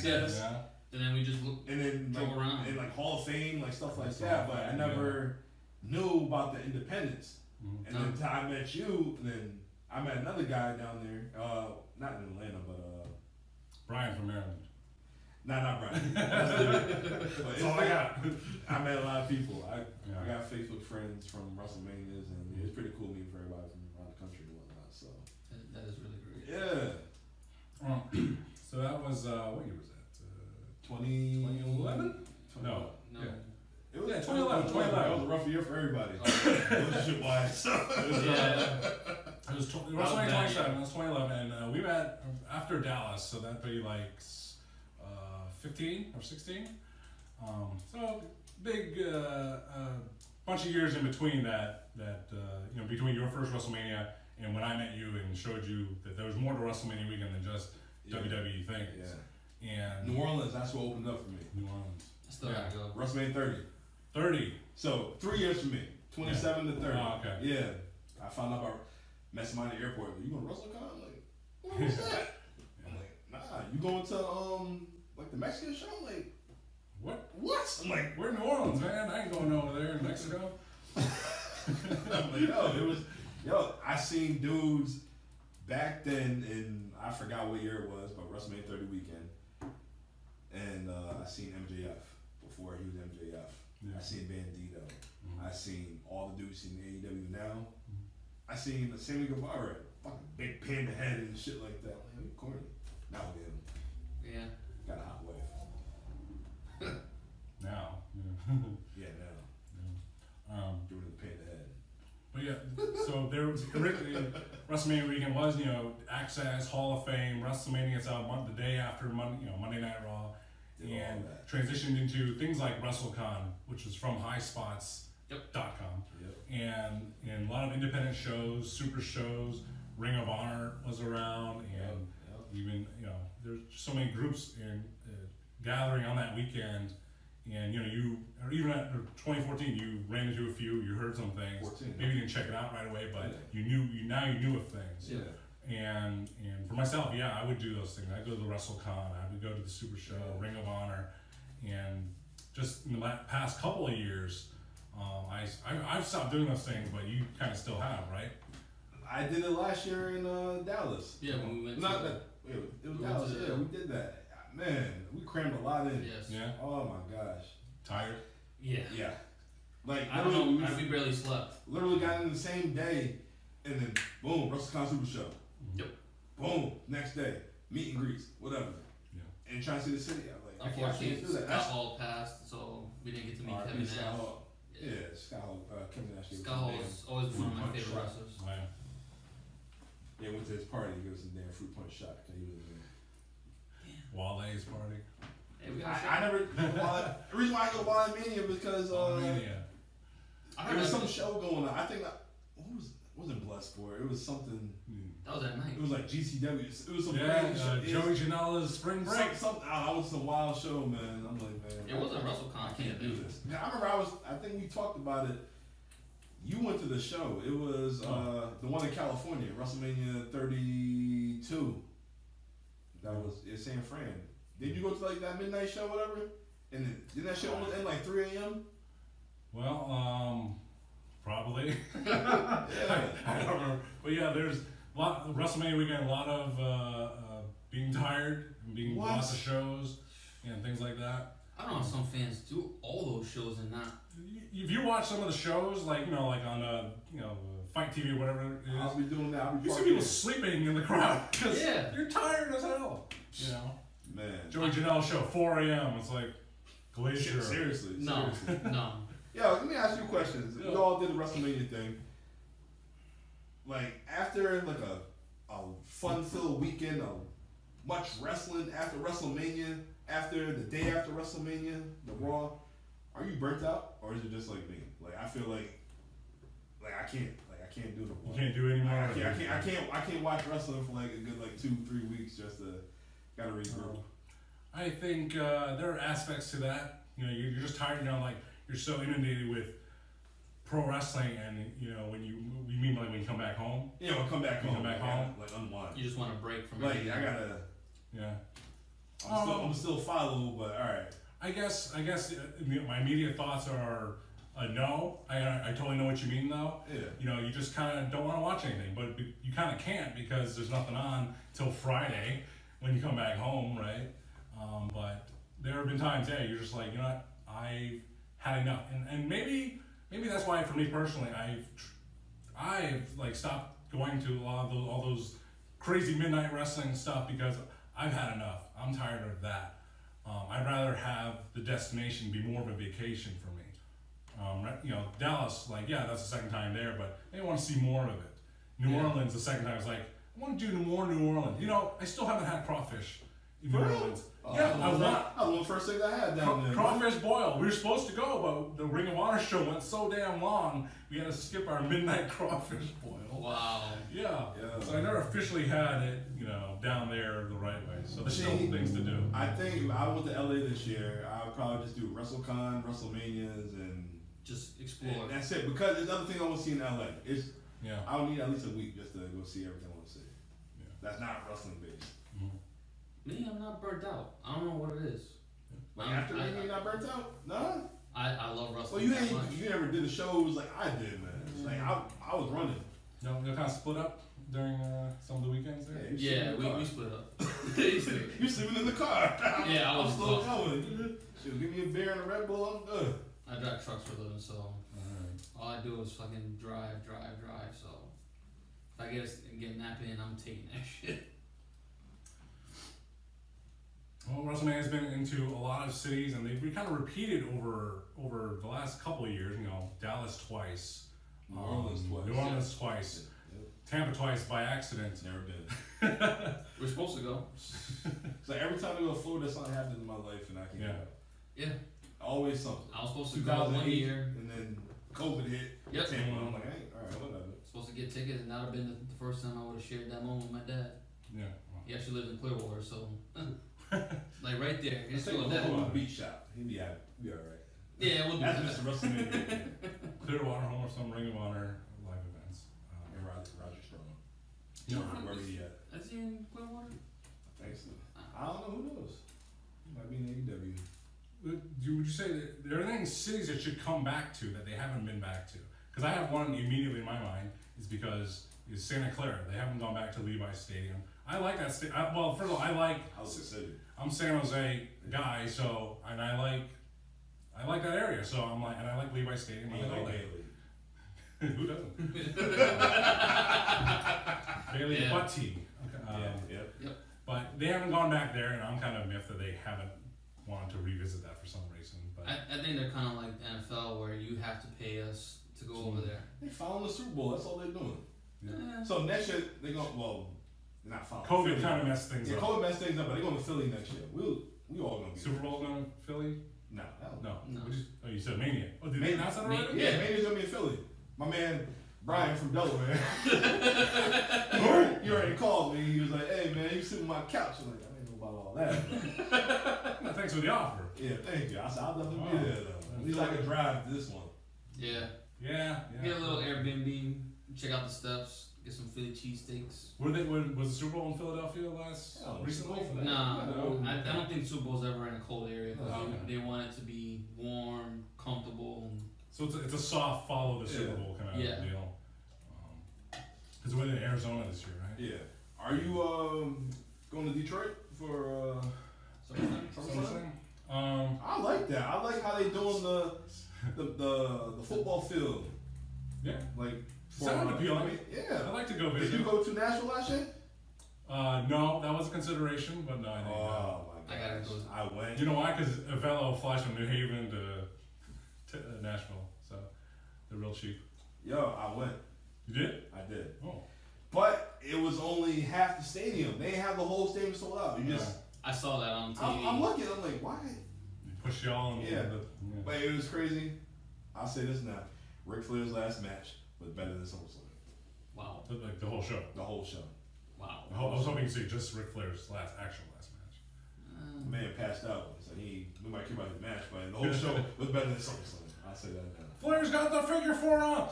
S3: And then we just
S2: And then
S3: drove around.
S2: and like Hall of Fame, like stuff like that. But I never knew about the independents.
S1: Mm-hmm.
S2: And then until I met you, and then I met another guy down there, not in Atlanta, but
S1: Brian from Maryland.
S2: not Brian.
S1: That's all I got.
S2: I met a lot of people. I
S1: Yeah.
S2: got Facebook friends from WrestleManias, and it's pretty cool meeting for everybody from around the country and whatnot. So
S3: That is really great.
S2: yeah,
S1: So that was, what year was that?
S2: 2011.
S1: No.
S3: No.
S1: Yeah.
S2: It was
S1: 2011.
S2: That was a rough year for everybody. Relationship wise.
S1: It was WrestleMania 27. It was 2011, and we met after Dallas, so that'd be like 15 or 16. So big bunch of years in between that between your first WrestleMania and when I met you and showed you that there was more to WrestleMania weekend than just WWE things.
S2: Yeah.
S1: And
S2: New Orleans, that's what opened up for me.
S1: New Orleans.
S3: Still gotta go.
S2: WrestleMania 30.
S1: 30.
S2: So 3 years for me. 27 to 30.
S1: Oh, okay.
S2: Yeah. I found out about messing around at the airport. You going to WrestleCon? I'm like, what was that? I'm like, nah. You going to like the Mexican show? I'm like,
S1: What?
S2: I'm like,
S1: We're in New Orleans, man. I ain't going over there in Mexico.
S2: I'm like, I seen dudes back then in, I forgot what year it was, but WrestleMania 30 weekend. And I seen MJF before he was MJF.
S1: Yeah.
S2: I seen Bandito.
S1: Mm-hmm.
S2: I seen all the dudes in AEW now. I seen the Sami Guevara, fucking big panda head and shit like that. I'm like, you corny. Now look at him.
S3: Yeah.
S2: Got a hot wife.
S1: Now.
S2: Yeah, now. Doing the panda head.
S1: But yeah, so there was originally WrestleMania weekend was, Access, Hall of Fame, WrestleMania is out the day after Monday Night Raw, and transitioned into things like WrestleCon, which was from highspots.com.
S2: Yep.
S1: And a lot of independent shows, super shows, Ring of Honor was around, and even, there's so many groups in gathering on that weekend. And even at 2014, you ran into a few, you heard some things.
S2: 14,
S1: maybe you didn't check it out right away, but you knew of things.
S2: Yeah.
S1: And for myself, I would do those things. I'd go to the WrestleCon, I would go to the Super Show, Ring of Honor, and just in the past couple of years, I've stopped doing those things, but you kind of still have, right?
S2: I did it last year in Dallas.
S3: Yeah, when we went
S2: it was Dallas. Yeah, we did that. Man, we crammed a lot in.
S3: Yes.
S1: Yeah.
S2: Oh my gosh.
S1: Tired?
S3: Yeah.
S2: Yeah. Like,
S3: I don't know. We barely slept.
S2: Literally got in the same day, and then boom, WrestleCon Super Show.
S3: Yep.
S2: Boom, next day, meet and greets, whatever.
S1: Yeah.
S2: And trying to see the city. I'm like, I can't
S3: Unfortunately,
S2: do that.
S3: Scott Hall passed, so we didn't get to meet Kevin Nash.
S2: Scott Hall. Yeah, Scott Hall. Kevin Nash.
S3: Scott Hall is always one of my favorite wrestlers.
S1: Oh, yeah.
S2: Yeah, went to his party. He gave us a damn fruit punch shot. He was there.
S1: Wale's party.
S3: Hey, we got
S2: I never. The reason why I go Wale Mania because
S1: Mania.
S2: there was some show going on. I think wasn't Blessed for it. It was something.
S3: That was at night.
S2: It was like GCW. It was some
S1: Joey Janela's Spring Break.
S2: I was a wild show, man. I'm like, man.
S3: It wasn't WrestleCon.
S2: I can't do this. I remember I think we talked about it You went to the show. It was the one in California, WrestleMania 32. That was in San Fran. Did you go to like that midnight show, whatever? And didn't that show end like 3 a.m.?
S1: Well, probably.
S2: Yeah.
S1: I don't remember. But yeah, there's a lot, WrestleMania weekend, a lot of being tired, and being lots of shows, and things like that.
S3: I don't know how some fans do all those shows and not.
S1: If you watch some of the shows, like, you know, like on, you know, Fight TV or whatever it is,
S2: I'll be doing that. I'll be
S1: you see people sleeping in the crowd because you're tired as hell. You know?
S2: Man.
S1: Joey Janelle show, 4 a.m. It's like, Glacier.
S2: Seriously.
S3: No.
S2: Yo, let me ask you questions. We all did the WrestleMania thing. Like, after like a fun-filled weekend of much wrestling after WrestleMania, after the day after WrestleMania, the Raw, are you burnt out, or is it just like me? Like, I feel like I can't do the.
S1: You can't do it anymore.
S2: I can't watch wrestling for like a good like 2-3 weeks just to gotta regroup.
S1: I think there are aspects to that. You know, you're just tired. You know, like you're so inundated with pro wrestling, and you know when you mean like when you come back home.
S2: Yeah, when I come back home.
S1: Come back home,
S2: like unwind.
S3: You just want to break from.
S2: Like I gotta.
S1: Yeah.
S2: I'm still follow, but all right.
S1: I guess my immediate thoughts are no. I totally know what you mean though.
S2: Yeah.
S1: You know, you just kind of don't want to watch anything, but you kind of can't because there's nothing on till Friday when you come back home, right? But there have been times, you're just like, you know what, I've had enough, and maybe that's why for me personally, I've like stopped going to a lot of all those crazy midnight wrestling stuff because I've had enough. I'm tired of that. I'd rather have the destination be more of a vacation for me. You know, Dallas, like, that's the second time there, but I want to see more of it. New Orleans, the second time, I was like, I want to do more New Orleans. You know, I still haven't had crawfish in New Orleans.
S2: That was the first thing I had down there.
S1: Crawfish boil. We were supposed to go, but the Ring of Honor show went so damn long, we had to skip our midnight crawfish boil.
S3: Wow.
S1: Yeah. So I never officially had it, you know, down there the right way. So there's still things to do.
S2: I think if I went to LA this year, I would probably just do WrestleCon, WrestleManias, and
S3: just explore.
S2: And that's it. Because there's other things I want to see in LA. I would need at least a week just to go see everything I want to see. Yeah. That's not wrestling based.
S1: Mm-hmm.
S3: Me, I'm not burnt out. I don't know what it is.
S2: Like after you're not burnt out? No.
S3: I love wrestling.
S2: Well, you never did the shows like I did, man. It's like I was running.
S1: No, you kind of split up during some of the weekends there?
S3: Yeah, we split up.
S2: You sleeping in the car.
S3: Yeah, I was
S2: still going. She'll give me a beer and a Red Bull, I'm good.
S3: I drive trucks for a living, so all I do is fucking drive. So if I get nappy and I'm taking that shit.
S1: Well, WrestleMania has been into a lot of cities, and they've kind of repeated over the last couple of years. You know, Dallas twice,
S2: New Orleans twice,
S1: Yep. Tampa twice by accident.
S2: Never been.
S3: We're supposed to go.
S2: It's like every time I go to Florida, something happens in my life, and I can't go.
S3: Yeah.
S2: Always something.
S3: I was supposed to go 1 year,
S2: and then COVID hit.
S3: Yep.
S2: Tampa. I'm like, hey, all right, whatever.
S3: Supposed to get tickets, and that would have been the first time I would have shared that moment with my dad.
S1: Yeah.
S3: He actually lives in Clearwater, so like right there.
S2: Let's take a look at the beach shop. He'll be alright.
S3: Yeah, we'll do
S2: That's
S3: that.
S2: just WrestleMania.
S1: Clearwater, home of some Ring of Honor live events.
S2: And Roger Strong.
S1: You know,
S2: Where he at?
S3: Is he in Clearwater?
S2: I think so. I don't know. Who knows? He might be in AEW.
S1: would you say that there are things cities that should come back to that they haven't been back to? Because I have one immediately in my mind. Is because is Santa Clara. They haven't gone back to Levi's Stadium. I like that stadium. Well, first of all,
S2: How's the city?
S1: I'm San Jose guy, so and I like that area. So I'm like, and I like Levi's Stadium. I like Bailey. Who doesn't? Bailey butt tea.
S2: Yep.
S1: But they haven't gone back there, and I'm kind of miffed that they haven't wanted to revisit that for some reason. But
S3: I think they're kind of like the NFL, where you have to pay us to go over there.
S2: They following the Super Bowl. That's all they're doing.
S3: Yeah.
S2: So next year they're going. Well, they're not following.
S1: COVID kind of messed things up.
S2: COVID messed things up, but they're going to Philly next year. We all going to be
S1: Super Bowl going to Philly?
S2: No.
S3: No.
S1: You said Mania. Oh, did they announce that already?
S2: Yeah, Mania's going to be in Philly. My man Brian from Delaware. He already called me. He was like, "Hey man, you sit on my couch." I'm like, I didn't know about all that.
S1: Thanks for the offer.
S2: Yeah, thank you. I said, I'll definitely be there though. At least I can drive this one.
S3: Yeah.
S1: Yeah.
S3: Get a little Airbnb, check out the steps, get some Philly cheesesteaks.
S1: Was the Super Bowl in Philadelphia recently?
S3: No, I don't think Super Bowl's ever in a cold area because
S1: Okay.
S3: they want it to be warm, comfortable. And
S1: So it's a soft follow the Super Bowl kind of deal. Because we're in Arizona this year, right?
S2: Yeah. Are you going to Detroit for
S1: SummerSlam?
S2: I like that. I like how they doing the football field.
S1: Yeah.
S2: Like
S1: Sound appealing.
S2: Yeah.
S1: I'd like to go
S2: Did
S1: visit.
S2: you go to Nashville last year?
S1: No, that was a consideration, but no, I didn't.
S2: Oh my
S3: I gotta
S2: gosh.
S3: go.
S2: I went.
S1: You know why? Because a fellow flies from New Haven to Nashville, so they're real cheap.
S2: Yo, I went.
S1: You did?
S2: I did.
S1: Oh.
S2: But it was only half the stadium. They didn't have the whole stadium sold out. You just.
S3: I saw that on TV.
S2: I'm looking. I'm like, why?
S1: They push y'all in.
S2: Yeah. But it was crazy. I'll say this now. Ric Flair's last match was better than SummerSlam.
S3: Wow.
S1: Like the whole show.
S2: The whole show.
S3: Wow.
S1: I was hoping to see just Ric Flair's actual last match.
S2: The man passed out. So we might care about his match, but the whole show was better than SummerSlam. I'll say that now.
S1: Flair's got the figure 4 on.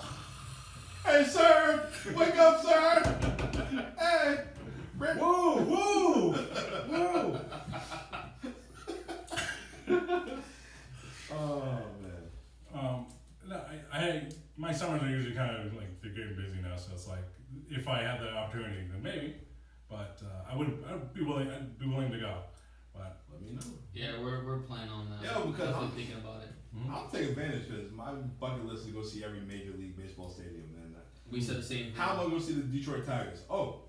S2: Hey, sir! Wake up, sir! Hey!
S1: Woo! Woo! Woo!
S2: Oh, man.
S1: No, my summers are usually kind of like they're getting busy now, so it's like if I had the opportunity, then maybe. But I'd be willing to go. But
S2: Let me know.
S3: Yeah, we're planning on that.
S2: Yeah, because
S3: definitely
S2: I'm
S3: thinking about it.
S2: I'll take advantage because my bucket list is to go see every Major League Baseball stadium, man.
S3: We said the same thing.
S2: How am I going to see the Detroit Tigers? Oh,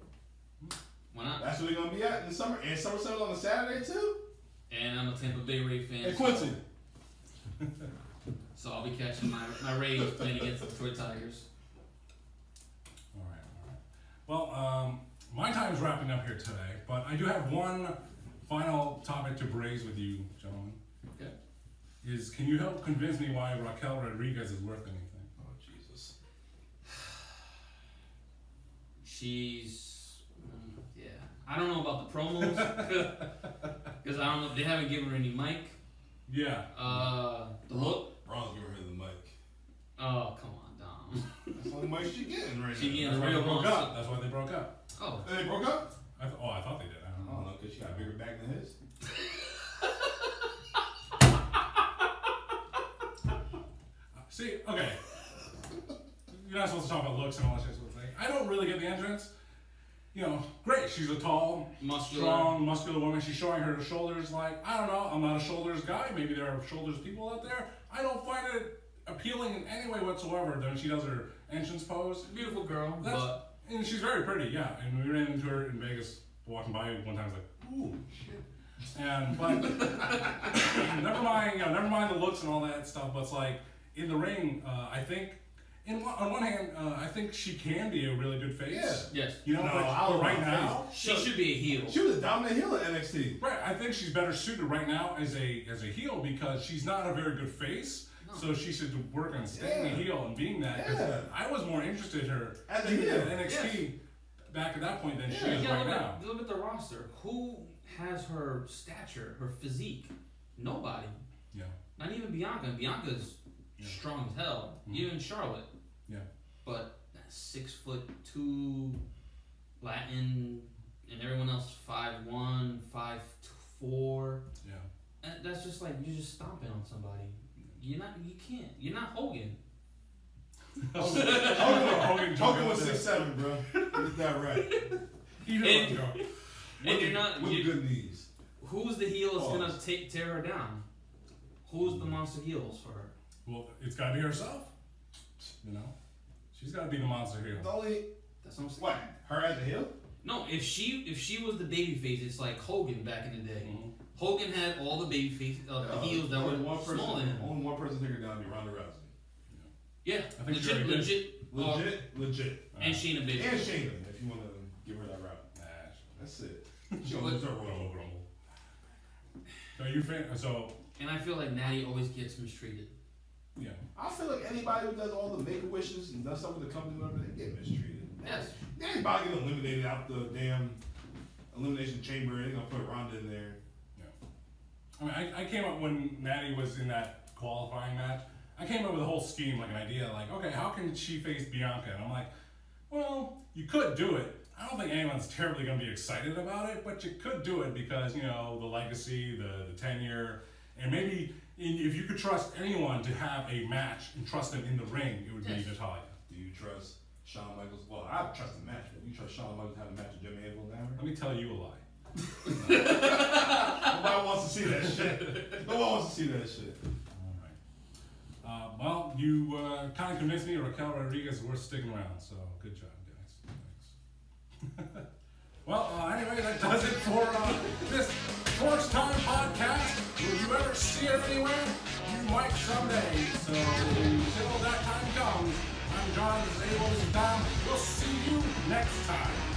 S3: Why not?
S2: that's where they're going to be at in the summer. And SummerSlam's on a Saturday, too?
S3: And I'm a Tampa Bay Rays fan.
S2: Hey, Quincy.
S3: So I'll be catching my Rays playing against the Detroit Tigers.
S1: all right. Well, my time's wrapping up here today, but I do have one final topic to braise with you, gentlemen.
S3: Okay.
S1: Can you help convince me why Raquel Rodriguez is worth anything?
S2: Oh, Jesus.
S3: She's, yeah. I don't know about the promos because I don't know. They haven't given her any mic.
S1: Yeah.
S3: The look.
S2: Braun's giving her the mic.
S3: Oh, come on, Dom.
S2: That's the only mic she's getting right
S3: She
S2: now.
S3: getting
S1: That's
S3: the
S1: why
S3: real
S1: they broke
S3: monster.
S1: up. That's why they broke up.
S3: Oh.
S2: They broke up?
S1: I thought they did. I don't
S2: I don't
S1: know.
S2: know, because she got a bigger back than his.
S1: See, okay. You're not supposed to talk about looks and all that shit. Sort of thing. I don't really get the entrance. You know, great. She's a tall, strong, muscular woman. She's showing her shoulders. Like, I don't know. I'm not a shoulders guy. Maybe there are shoulders people out there. I don't find it appealing in any way whatsoever. Then she does her entrance pose.
S3: Beautiful girl, but
S1: And she's very pretty, yeah. And we ran into her in Vegas, walking by one time. I was like, ooh, shit. And but never mind the looks and all that stuff. But it's like in the ring, I think. On one hand, I think she can be a really good face.
S2: Yeah.
S3: yes.
S1: You know,
S2: No,
S1: but right now,
S3: She should be a heel.
S2: She was a dominant heel at NXT.
S1: right? I think she's better suited right now as a heel because she's not a very good face.
S3: No.
S1: So she should work on staying a heel and being that. 'Cause
S2: Yeah.
S1: I was more interested in her
S2: As a
S1: even
S2: heel.
S1: at NXT back at that point than she is
S3: Yeah,
S1: right now.
S3: look at the roster. Who has her stature, her physique? Nobody.
S1: Yeah.
S3: Not even Bianca. Bianca's strong as hell. Even Charlotte.
S1: Yeah.
S3: But that 6'2" Latin and everyone else 5'1", 5'4".
S1: Yeah.
S3: And that's just like you're just stomping on somebody. You can't. You're not Hogan.
S2: Hogan was 6'7", bro. Get that right.
S1: He didn't go.
S3: And you're not.
S2: With good knees.
S3: Who's the heel that's gonna tear her down? Who's the monster heels for her?
S1: Well, it's got to be herself. You know, she's got to be the monster heel.
S2: The only
S3: That's what I'm saying.
S2: what? Her as a heel?
S3: No, if she was the babyface, it's like Hogan back in the day.
S1: Mhm.
S3: Hogan had all the babyface the heels that were small than him.
S2: Only one person took her down. Be Ronda Rousey.
S3: Yeah,
S1: I think she already did.
S2: Legit.
S3: And Shayna
S2: And
S3: Baszler.
S2: Shayna, if you want to give her that route.
S1: Nah,
S2: That's it. She'll lose her Royal Rumble.
S1: So you think so?
S3: And I feel like Natty always gets mistreated.
S1: Yeah.
S2: I feel like anybody who does all the Make-A-Wishes and does something with the company, whatever, they get mistreated.
S3: Yes.
S2: Anybody get eliminated out the damn elimination chamber, they're gonna put Ronda in there.
S1: I mean, I came up when Natty was in that qualifying match. I came up with a whole scheme, like an idea, like, okay, how can she face Bianca? And I'm like, well, you could do it. I don't think anyone's terribly going to be excited about it, but you could do it because, you know, the legacy, the tenure, and maybe if you could trust anyone to have a match and trust them in the ring, it would be Natalya.
S2: Do you trust Shawn Michaels? Well, I trust the match, but you trust Shawn Michaels to have a match with Jimmy Abel and
S1: Let me tell you a lie.
S2: Nobody wants to see that shit. No one wants to see that shit.
S1: All right. Well, you kind of convinced me Raquel Rodriguez is worth sticking around, so good job, guys. Thanks. Well, anyway, that does it for this first time podcast. Will you ever see it anywhere? You might someday. So until that time comes, I'm Jon, this is Abel, this is Dom. We'll see you next time.